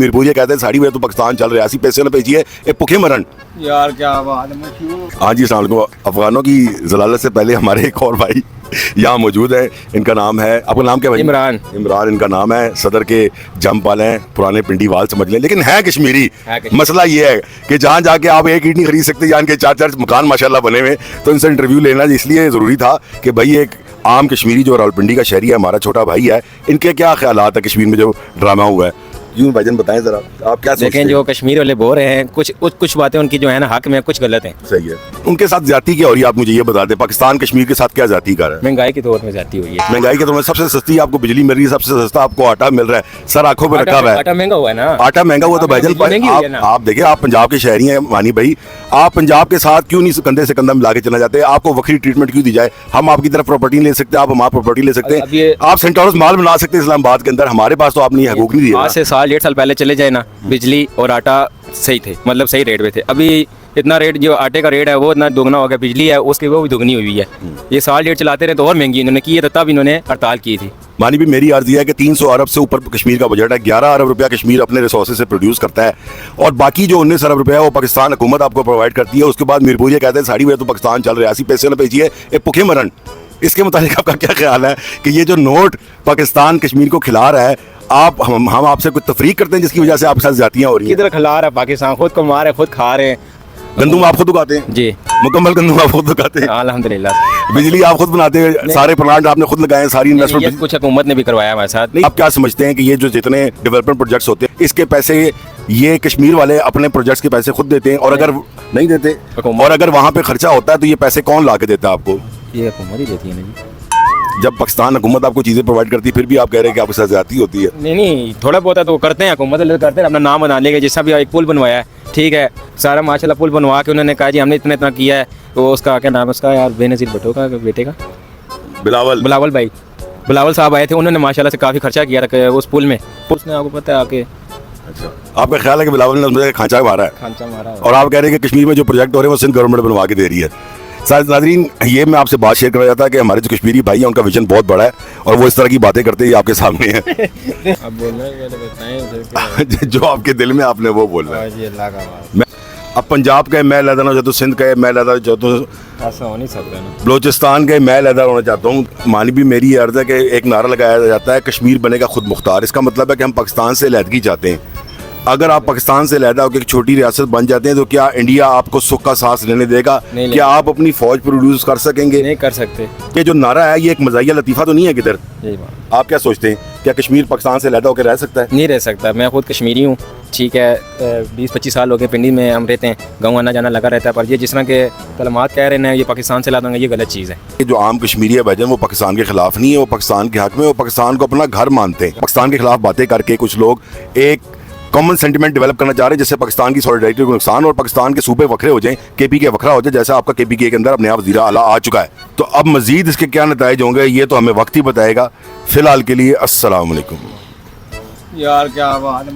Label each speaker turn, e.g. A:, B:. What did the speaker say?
A: میرپور یہ کہتے ہیں ساڑی میں تو پاکستان چل رہا ہے, اسی پیسے نہ بھیجیے اے بھوکے مرن.
B: یار کیا بات ہے.
A: ہاں جی السلام علیکم. افغانوں کی ضلالت سے پہلے ہمارے ایک اور بھائی یہاں موجود ہیں. ان کا نام ہے, آپ کا نام کیا بھائی؟
B: عمران.
A: عمران ان کا نام ہے. صدر کے جم پال ہیں, پرانے پنڈی وال سمجھ لیں, لیکن ہے کشمیری. مسئلہ یہ ہے کہ جہاں جا کے آپ ایک اینٹ نہیں خرید سکتے, جہاں کے 4 مکان ماشاءاللہ بنے ہوئے. تو ان سے انٹرویو لینا اس لیے ضروری تھا کہ بھائی ایک عام کشمیری جو راولپنڈی کا شہری ہے, ہمارا چھوٹا بھائی ہے, ان کے کیا خیالات ہیں کشمیر میں جو ڈرامہ ہوا ہے. یوں بھائی جان بتائیں ذرا, آپ کیا سوچتے ہیں؟
B: دیکھیں جو کشمیر والے بول رہے ہیں کچھ باتیں ان کی جو ہے نا حق میں, کچھ غلط ہیں.
A: صحیح ہے. ان کے ساتھ زیادتی کیا ہو رہی ہے, آپ مجھے یہ بتا دیں. پاکستان کشمیر کے ساتھ کیا زیادتی کر رہا ہے؟
B: مہنگائی کے دور میں زیادتی ہوئی ہے.
A: مہنگائی کے دور میں سب سے سستی آپ کو بجلی مل رہی ہے, سب سے سستا آپ کو آٹا مل رہا ہے. سر آنکھوں پہ رکھا ہوا ہے.
B: آٹا مہنگا ہوا ہے نا.
A: آٹا مہنگا ہوا تو بھائی جان آپ دیکھیں, آپ پنجاب کے شہری ہیں مانی بھائی, آپ پنجاب کے ساتھ کیوں نہیں کندھے سے کندھا ملا کے چلنا چاہتے؟ آپ کو وکری ٹریٹمنٹ کیوں دی جائے؟ ہم آپ کی طرف پراپرٹی نہیں لے سکتے, آپ ہماری پراپرٹی لے سکتے ہیں, آپ سینٹ ہاؤس مال بنا سکتے ہیں اسلام آباد کے اندر. ہمارے پاس تو آپ نے حقوق نہیں دیا.
B: آج سے 1.5 سال پہلے چلے جائے نا, بجلی اور آٹا صحیح تھے, مطلب صحیح ریٹ پہ تھے. ابھی اتنا ریٹ جو آٹے کا ریٹ ہے وہ اتنا دگنا ہو گیا. بجلی ہے اس کی وہ بھی دگنی ہوئی ہے. یہ 1.5 چلاتے رہے تو اور مہنگی انہوں نے کی ہے, تب انہوں نے ہڑتال کی تھی.
A: مانی بھی میری عرض یہ ہے کہ 300 ارب سے اوپر کشمیر کا بجٹ ہے. 11 ارب روپیہ کشمیر اپنے ریسورسز سے پروڈیوس کرتا ہے, اور باقی جو 19 ارب روپیہ وہ پاکستان حکومت آپ کو پرووائڈ کرتی ہے. اس کے بعد میرپور یہ کہتے ہیں ساڑی میں تو پاکستان چل رہا ہے, اسی پیسے نہ بھیجیے اے بھوکے مرن. اس کے متعلق آپ کا کیا خیال ہے کہ یہ جو نوٹ پاکستان کشمیر کو کھلا رہا ہے, آپ ہم آپ سے کوئی تفریق کرتے ہیں جس کی وجہ سے آپ کے ساتھ زیادتیاں ہو رہی ہیں؟
B: کدھر کھلا رہا ہے پاکستان, خود کما رہے, خود کھا رہے ہیں.
A: گندم آپ خود اگاتے ہیں؟
B: جی
A: مکمل گندم آپ خود اگاتے ہیں؟
B: الحمدللہ.
A: بجلی آپ خود بناتے ہیں, سارے پلانٹ آپ نے خود لگائے ہیں, ساری انویسٹمنٹ
B: کچھ حکومت نے بھی کروایا ہمارے ساتھ.
A: آپ کیا سمجھتے ہیں کہ یہ جو جتنے ڈیولپمنٹ پروجیکٹس ہوتے ہیں اس کے پیسے یہ کشمیر والے اپنے پروجیکٹس کے پیسے خود دیتے ہیں, اور اگر نہیں دیتے اور اگر وہاں پہ خرچہ ہوتا ہے تو یہ پیسے کون لا کے دیتا ہے آپ کو؟
B: یہ حکومت ہی دیتی ہے نا جی.
A: جب پاکستان حکومت آپ کو چیزیں پرووائڈ کرتی ہے پھر بھی آپ کہہ رہے ہیں کہ آپ کے ساتھ زیادتی ہوتی ہے.
B: نہیں تھوڑا بہت ہے تو کرتے ہیں, حکومت کرتے ہیں, اپنا نام بنانے کے. جیسا بھی ایک پل بنوایا ہے, ٹھیک ہے, سارا ماشاءاللہ پل بنوا کے انہوں نے کہا جی ہم نے اتنا کیا ہے. تو اس کا کیا نام ہے اس کا یار, بے نظیر بھٹو کا بیٹے کا, بلاول بھائی, بلاول صاحب آئے تھے, انہوں نے ماشاءاللہ سے کافی خرچہ کیا تھا اس پل میں. اس نے آپ کو پتہ ہے آ کے.
A: آپ کا خیال ہے کہ بلاول نے کھانچا مارا ہے, اور آپ کہہ رہے ہیں کہ کشمیر میں جو پروجیکٹ ہو رہے ہیں وہ سندھ گورنمنٹ بنوا کے دے رہی ہے. ناظرین, یہ میں آپ سے بات شیئر کر رہا تھا کہ ہمارے جو کشمیری بھائی ہیں ان کا ویژن بہت بڑا ہے, اور وہ اس طرح کی باتیں کرتے ہیں آپ کے سامنے ہیں. جو آپ کے دل میں آپ نے وہ بولنا ہے. اب پنجاب کا میں علیحدہ ہونا چاہتا ہوں, سندھ کا میں علیحدہ ہونا چاہتا ہوں,
B: ایسا ہو نہیں سکتا نا,
A: بلوچستان کا میں علیحدہ ہونا چاہتا ہوں. مانی بھی میری عرض ہے کہ ایک نعرہ لگایا جاتا ہے کشمیر بنے گا خود مختار. اس کا مطلب ہے کہ ہم پاکستان سے علیحدگی چاہتے ہیں. اگر آپ پاکستان سے علیحدہ ہو کے ایک چھوٹی ریاست بن جاتے ہیں تو کیا انڈیا آپ کو سکھ کا سانس لینے دے گا؟ کیا آپ اپنی فوج پروڈیوس کر سکیں گے؟
B: نہیں کر سکتے.
A: یہ جو نعرہ ہے یہ ایک مزاحیہ لطیفہ تو نہیں ہے کدھر؟ آپ کیا سوچتے ہیں, کیا کشمیر پاکستان سے علیحدہ ہو کے رہ سکتا ہے؟
B: نہیں رہ سکتا. میں خود کشمیری ہوں, ٹھیک ہے, 20-25 سال ہو گئے پنڈی میں ہم رہتے ہیں, گاؤں آنا جانا لگا رہتا ہے. پر یہ جس طرح کے کلمات کہہ رہے ہیں یہ پاکستان سے لا دوں گا, یہ غلط چیز ہے.
A: جو عام کشمیری ہے بھائی جان وہ پاکستان کے خلاف نہیں ہے, وہ پاکستان کے حق میں, وہ پاکستان کو اپنا گھر مانتے ہیں. پاکستان کے خلاف باتیں کر کے کچھ لوگ ایک کامن سینٹیمنٹ ڈیولپ کرنا چاہ رہے ہیں جس سے پاکستان کی سولیڈریٹی کو نقصان اور پاکستان کے صوبے وکھرے ہو جائیں, کے پی کے وکھرا ہو جائے, جیسا آپ کا کے پی کے اندر اب نیا وزیر اعلیٰ آ چکا ہے. تو اب مزید اس کے کیا نتائج ہوں گے یہ تو ہمیں وقت ہی بتائے گا. فی الحال کے لیے السلام علیکم.
B: یار کیا بات ہے.